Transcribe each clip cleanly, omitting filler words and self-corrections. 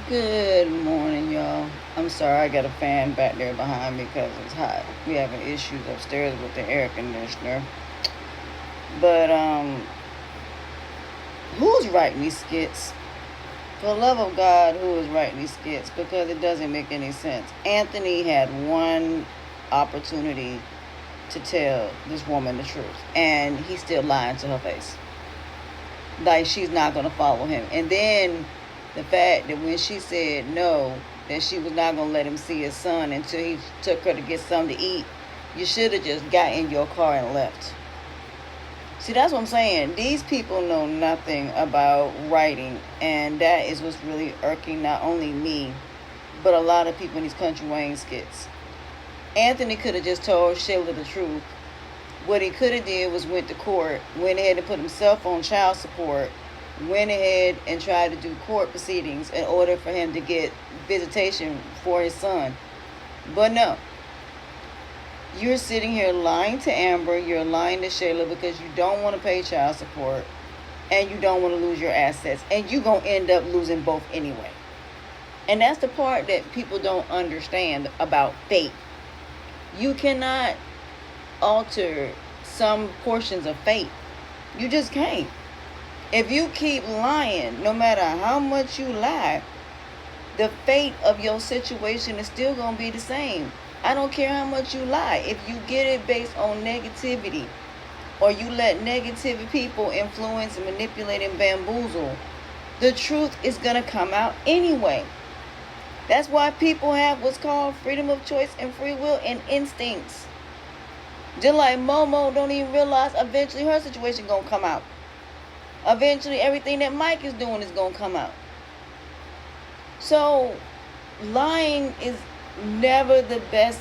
Good morning, y'all. I'm sorry I got a fan back there behind me because it's hot. We having issues upstairs with the air conditioner. But who's writing these skits? For the love of God, who is writing these skits? Because it doesn't make any sense. Anthony had one opportunity to tell this woman the truth, and he's still lying to her face. Like she's not gonna follow him. And then the fact that when she said no, that she was not gonna let him see his son until he took her to get something to eat. You should have just got in your car and left. See, that's what I'm saying. These people know nothing about writing, and that is what's really irking not only me, but a lot of people in these Country Wayne skits. Anthony could have just told Shayla the truth. What he could have did was went to court, went ahead and put himself on child support, went ahead and tried to do court proceedings in order for him to get visitation for his son. But no. You're sitting here lying to Amber, you're lying to Shayla because you don't want to pay child support and you don't want to lose your assets, and you're going to end up losing both anyway. And that's the part that people don't understand about fate. You cannot alter some portions of fate. You just can't. If you keep lying, no matter how much you lie, the fate of your situation is still going to be the same. I don't care how much you lie. If you get it based on negativity, or you let negative people influence and manipulate and bamboozle, the truth is going to come out anyway. That's why people have what's called freedom of choice and free will and instincts. Just like Momo don't even realize eventually her situation going to come out. Eventually everything that Mike is doing is going to come out. So lying is never the best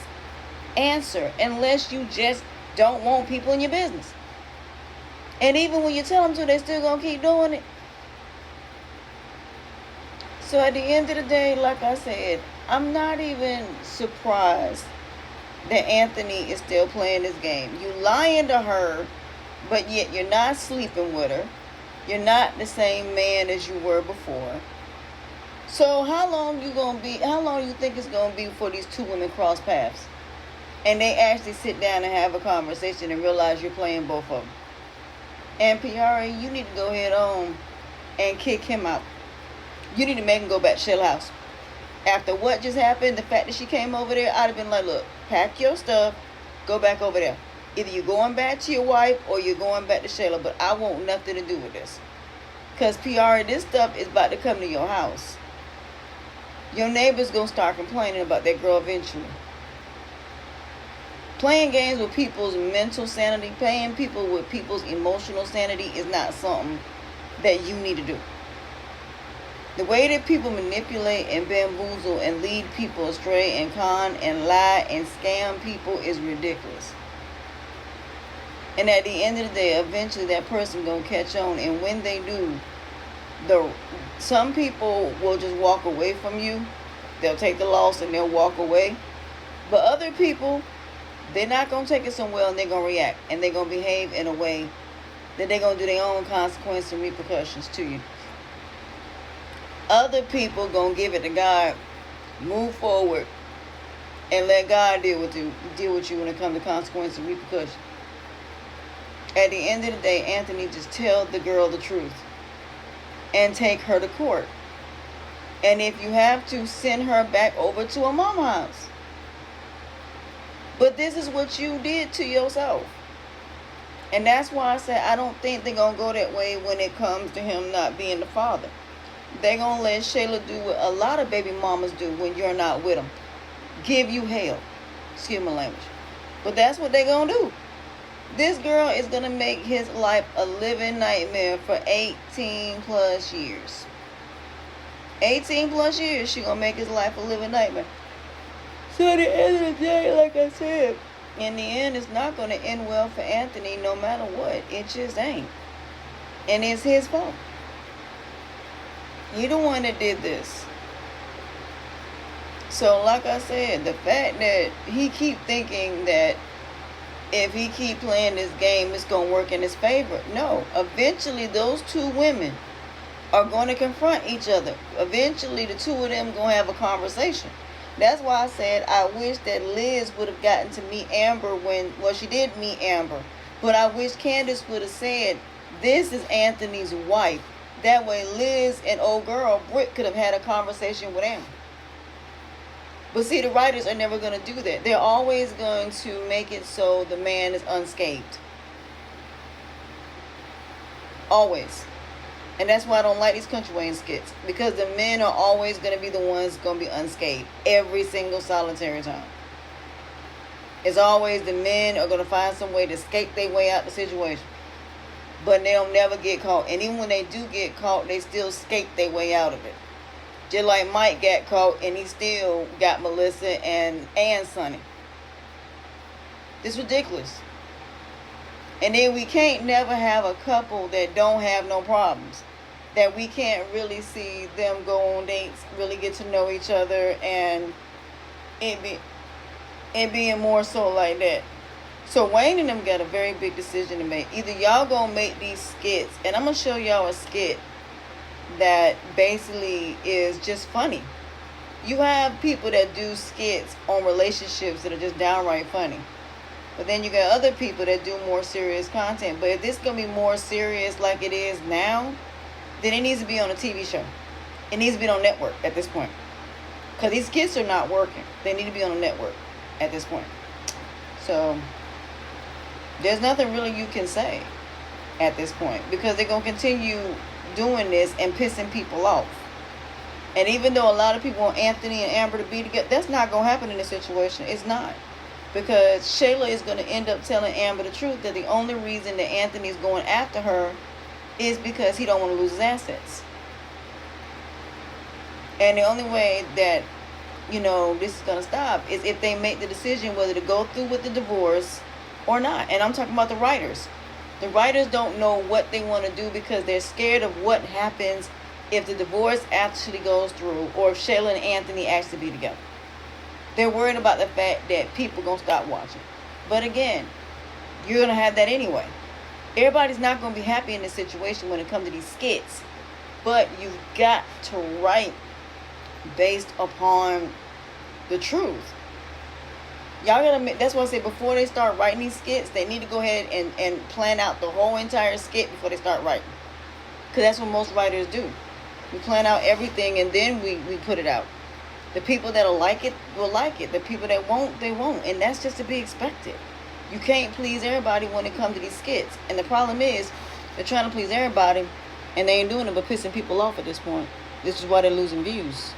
answer unless you just don't want people in your business. And even when you tell them to, they still gonna keep doing it. So at the end of the day, like I said, I'm not even surprised that Anthony is still playing this game. You lying to her, but yet you're not sleeping with her. You're not the same man as you were before. So how long you think it's gonna be before these two women cross paths and they actually sit down and have a conversation and realize you're playing both of them? And Piara, you need to go ahead on and kick him out. You need to make him go back to Shell House. After what just happened, the fact that she came over there, I'd have been like, look, pack your stuff, go back over there. Either you're going back to your wife or you're going back to Shayla, but I want nothing to do with this. Because Piara, this stuff is about to come to your house. Your neighbor's gonna start complaining about that girl eventually. Playing games with people's mental sanity, playing people with people's emotional sanity is not something that you need to do. The way that people manipulate and bamboozle and lead people astray and con and lie and scam people is ridiculous. And at the end of the day, eventually that person gonna catch on, and when they do, some people will just walk away from you. They'll take the loss and they'll walk away. But other people, they're not going to take it so well, and they're going to react. And they're going to behave in a way that they're going to do their own consequences and repercussions to you. Other people going to give it to God, move forward, and let God deal with you when it comes to consequences and repercussions. At the end of the day, Anthony, just tell the girl the truth and take her to court. And if you have to, send her back over to her mama's house. But this is what you did to yourself. And that's why I said I don't think they're going to go that way when it comes to him not being the father. They're going to let Shayla do what a lot of baby mamas do when you're not with them. Give you hell. Excuse my language. But that's what they're going to do. This girl is going to make his life a living nightmare for 18 plus years. 18 plus years, she going to make his life a living nightmare. So at the end of the day, like I said, in the end, it's not going to end well for Anthony no matter what. It just ain't. And it's his fault. He the one that did this. So like I said, the fact that he keep thinking that if he keep playing this game, it's going to work in his favor. No, eventually those two women are going to confront each other. Eventually, the two of them going to have a conversation. That's why I said I wish that Liz would have gotten to meet Amber well, she did meet Amber. But I wish Candace would have said, this is Anthony's wife. That way Liz and old girl Britt could have had a conversation with Amber. But see, the writers are never going to do that. They're always going to make it so the man is unscathed. Always. And that's why I don't like these country Wayne skits. Because the men are always going to be the ones going to be unscathed. Every single solitary time. It's always the men are going to find some way to escape their way out the situation. But they'll never get caught. And even when they do get caught, they still escape their way out of it. Just like Mike got caught and he still got Melissa and Sonny. It's ridiculous. And then we can't never have a couple that don't have no problems. That we can't really see them go on dates, really get to know each other, and it being more so like that. So Wayne and them got a very big decision to make. Either y'all gonna make these skits, and I'm gonna show y'all a skit that basically is just funny. You have people that do skits on relationships that are just downright funny. But then you got other people that do more serious content. But if this is going to be more serious like it is now, then it needs to be on a TV show. It needs to be on network at this point. Because these skits are not working. They need to be on a network at this point. So, there's nothing really you can say at this point. Because they're going to continue doing this and pissing people off. And even though a lot of people want Anthony and Amber to be together, that's not going to happen in this situation. It's not. Because Shayla is going to end up telling Amber the truth that the only reason that Anthony is going after her is because he don't want to lose his assets. And the only way that, this is going to stop is if they make the decision whether to go through with the divorce or not. And I'm talking about the writers. The writers don't know what they want to do because they're scared of what happens if the divorce actually goes through or if Shayla and Anthony actually be together. They're worried about the fact that people going to stop watching. But again, you're going to have that anyway. Everybody's not going to be happy in this situation when it comes to these skits. But you've got to write based upon the truth. Y'all got to, that's why I say before they start writing these skits, they need to go ahead and plan out the whole entire skit before they start writing. Because that's what most writers do. We plan out everything and then we put it out. The people that'll like it will like it. The people that won't, they won't. And that's just to be expected. You can't please everybody when it comes to these skits. And the problem is, they're trying to please everybody, and they ain't doing it but pissing people off at this point. This is why they're losing views.